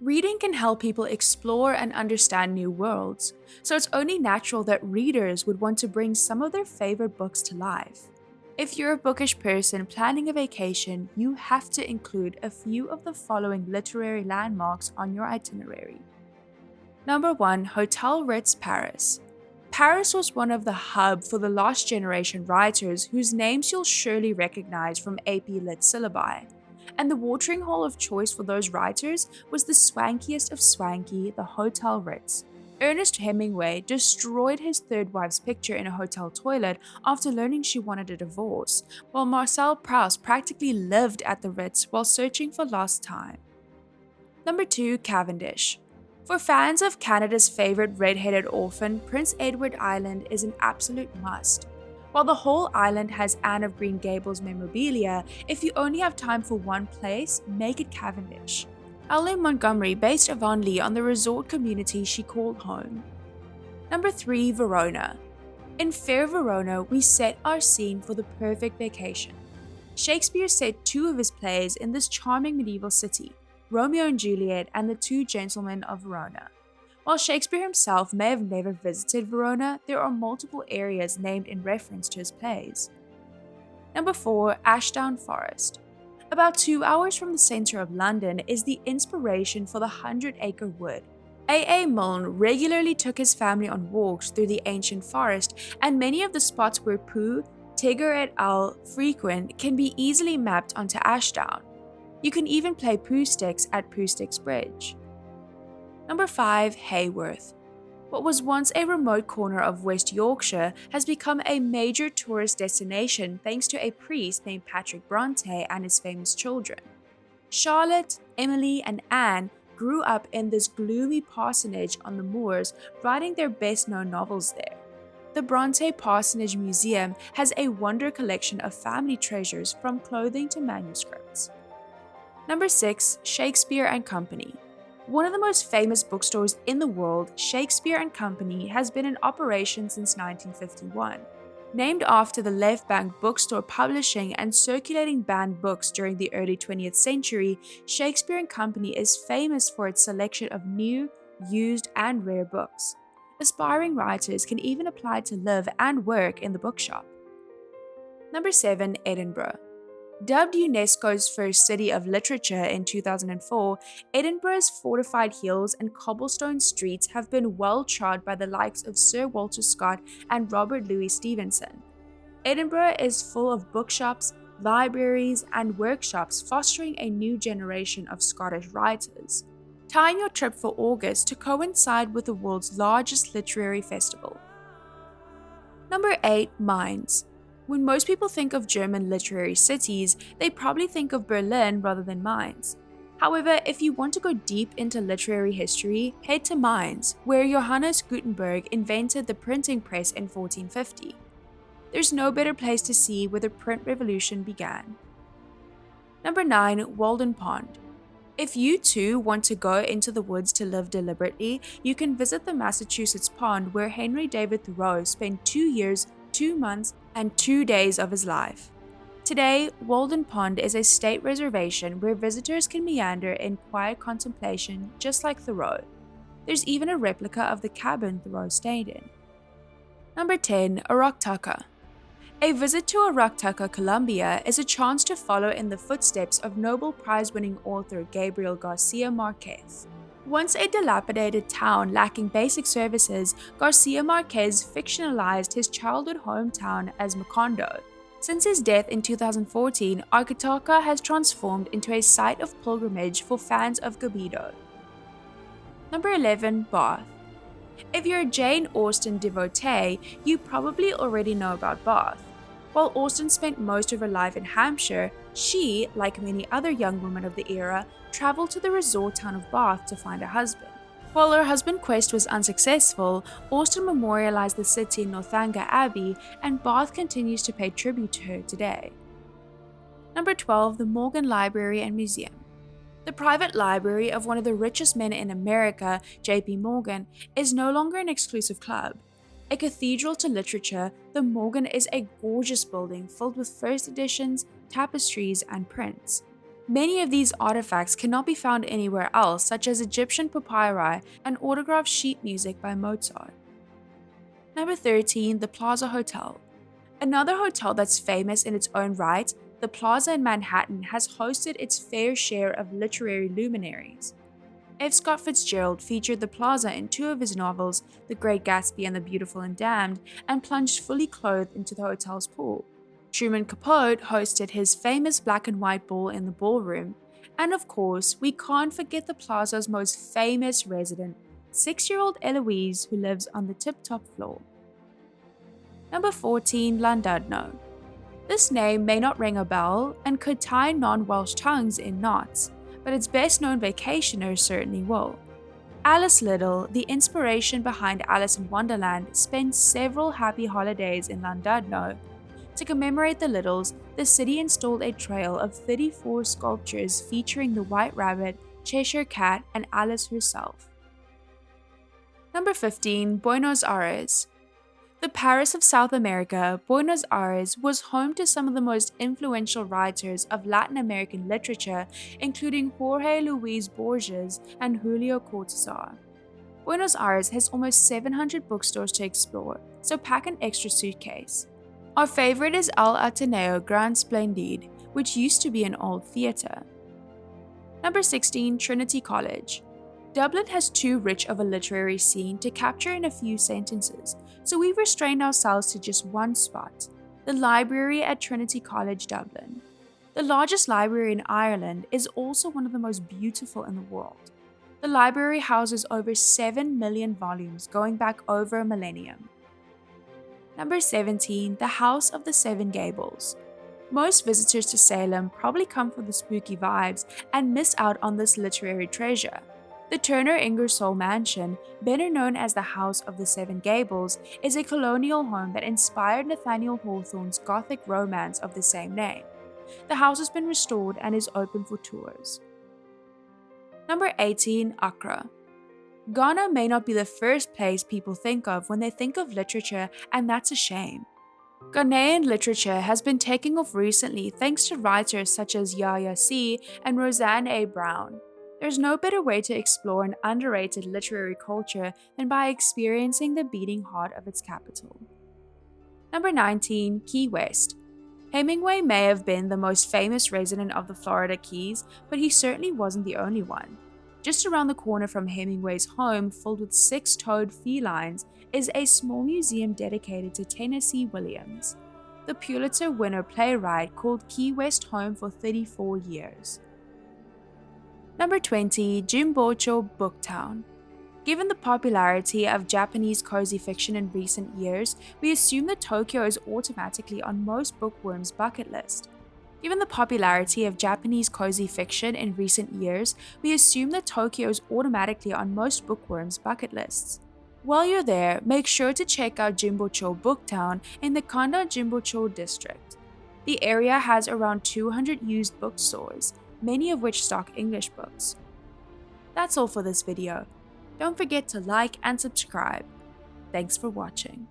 Reading can help people explore and understand new worlds, so it's only natural that readers would want to bring some of their favorite books to life. If you're a bookish person planning a vacation, you have to include a few of the following literary landmarks on your itinerary. Number 1. Hotel Ritz, Paris. Paris was one of the hub for the last generation writers whose names you'll surely recognize from AP Lit syllabi. And the watering hole of choice for those writers was the swankiest of swanky, the Hotel Ritz. Ernest Hemingway destroyed his third wife's picture in a hotel toilet after learning she wanted a divorce, while Marcel Proust practically lived at the Ritz while searching for lost time. Number 2. Cavendish. For fans of Canada's favorite red-headed orphan, Prince Edward Island is an absolute must. While the whole island has Anne of Green Gables memorabilia, if you only have time for one place, make it Cavendish. L.M. Montgomery based Avonlea on the resort community she called home. Number 3. Verona. In fair Verona, we set our scene for the perfect vacation. Shakespeare set 2 of his plays in this charming medieval city, Romeo and Juliet and the Two Gentlemen of Verona. While Shakespeare himself may have never visited Verona, there are multiple areas named in reference to his plays. Number 4. Ashdown Forest. About 2 hours from the centre of London is the inspiration for the 100 Acre Wood. A. Milne regularly took his family on walks through the ancient forest, and many of the spots where Poe, Tigger et al. Frequent can be easily mapped onto Ashdown. You can even play Pooh Sticks at Pooh Sticks Bridge. Number 5. Haworth. What was once a remote corner of West Yorkshire has become a major tourist destination thanks to a priest named Patrick Brontë and his famous children. Charlotte, Emily, and Anne grew up in this gloomy parsonage on the moors, writing their best-known novels there. The Brontë Parsonage Museum has a wonder collection of family treasures from clothing to manuscripts. Number 6. Shakespeare and Company. One of the most famous bookstores in the world, Shakespeare and Company has been in operation since 1951. Named after the Left Bank bookstore publishing and circulating banned books during the early 20th century, Shakespeare and Company is famous for its selection of new, used, and rare books. Aspiring writers can even apply to live and work in the bookshop. Number 7. Edinburgh. Dubbed UNESCO's first city of literature in 2004, Edinburgh's fortified hills and cobblestone streets have been well trod by the likes of Sir Walter Scott and Robert Louis Stevenson. Edinburgh is full of bookshops, libraries, and workshops fostering a new generation of Scottish writers. Time your trip for August to coincide with the world's largest literary festival. Number 8. Mainz. When most people think of German literary cities, they probably think of Berlin rather than Mainz. However, if you want to go deep into literary history, head to Mainz, where Johannes Gutenberg invented the printing press in 1450. There's no better place to see where the print revolution began. Number 9. Walden Pond. If you too want to go into the woods to live deliberately, you can visit the Massachusetts pond where Henry David Thoreau spent 2 years, 2 months, and 2 days of his life. Today, Walden Pond is a state reservation where visitors can meander in quiet contemplation just like Thoreau. There's even a replica of the cabin Thoreau stayed in. Number 10. Aracataca. A visit to Aracataca, Colombia is a chance to follow in the footsteps of Nobel Prize-winning author Gabriel Garcia Marquez. Once a dilapidated town lacking basic services, Garcia Marquez fictionalized his childhood hometown as Macondo. Since his death in 2014, Aracataca has transformed into a site of pilgrimage for fans of Guido. Number 11. Bath. If you're a Jane Austen devotee, you probably already know about Bath. While Austen spent most of her life in Hampshire, she, like many other young women of the era, traveled to the resort town of Bath to find a husband. While her husband's quest was unsuccessful, Austen memorialized the city in Northanger Abbey, and Bath continues to pay tribute to her today. Number 12. The Morgan Library and Museum. The private library of one of the richest men in America, J.P. Morgan, is no longer an exclusive club. A cathedral to literature, the Morgan is a gorgeous building filled with first editions, tapestries, and prints. Many of these artifacts cannot be found anywhere else, such as Egyptian papyri and autographed sheet music by Mozart. Number 13, the Plaza Hotel. Another hotel that's famous in its own right, the Plaza in Manhattan has hosted its fair share of literary luminaries. F. Scott Fitzgerald featured the Plaza in two of his novels, The Great Gatsby and The Beautiful and Damned, and plunged fully clothed into the hotel's pool. Truman Capote hosted his famous black and white ball in the ballroom. And of course, we can't forget the Plaza's most famous resident, 6-year-old Eloise, who lives on the tip-top floor. Number 14, Llandudno. This name may not ring a bell and could tie non-Welsh tongues in knots, but its best-known vacationers certainly will. Alice Liddell, the inspiration behind Alice in Wonderland, spent several happy holidays in Llandudno. To commemorate the Liddells, the city installed a trail of 34 sculptures featuring the White Rabbit, Cheshire Cat, and Alice herself. Number 15, Buenos Aires. The Paris of South America, Buenos Aires was home to some of the most influential writers of Latin American literature, including Jorge Luis Borges and Julio Cortázar. Buenos Aires has almost 700 bookstores to explore, so pack an extra suitcase. Our favorite is El Ateneo Gran Splendid, which used to be an old theatre. Number 16, Trinity College. Dublin has too rich of a literary scene to capture in a few sentences, so we've restrained ourselves to just one spot, the library at Trinity College, Dublin. The largest library in Ireland is also one of the most beautiful in the world. The library houses over 7 million volumes going back over a millennium. Number 17, the House of the Seven Gables. Most visitors to Salem probably come for the spooky vibes and miss out on this literary treasure. The Turner Ingersoll Mansion, better known as the House of the Seven Gables, is a colonial home that inspired Nathaniel Hawthorne's Gothic romance of the same name. The house has been restored and is open for tours. Number 18, Accra. Ghana may not be the first place people think of when they think of literature, and that's a shame. Ghanaian literature has been taking off recently thanks to writers such as Yaya C. and Roseanne A. Brown. There's no better way to explore an underrated literary culture than by experiencing the beating heart of its capital. Number 19, Key West. Hemingway may have been the most famous resident of the Florida Keys, but he certainly wasn't the only one. Just around the corner from Hemingway's home, filled with 6-toed felines, is a small museum dedicated to Tennessee Williams. The Pulitzer winner playwright called Key West home for 34 years. Number 20, Jimbōchō Booktown. Given the popularity of Japanese cozy fiction in recent years, we assume that Tokyo is automatically on most bookworms' bucket list. Given the popularity of Japanese cozy fiction in recent years, we assume that Tokyo is automatically on most bookworms' bucket lists. While you're there, make sure to check out Jimbōchō Booktown in the Kanda Jimbōchō district. The area has around 200 used bookstores, many of which stock English books. That's all for this video. Don't forget to like and subscribe. Thanks for watching.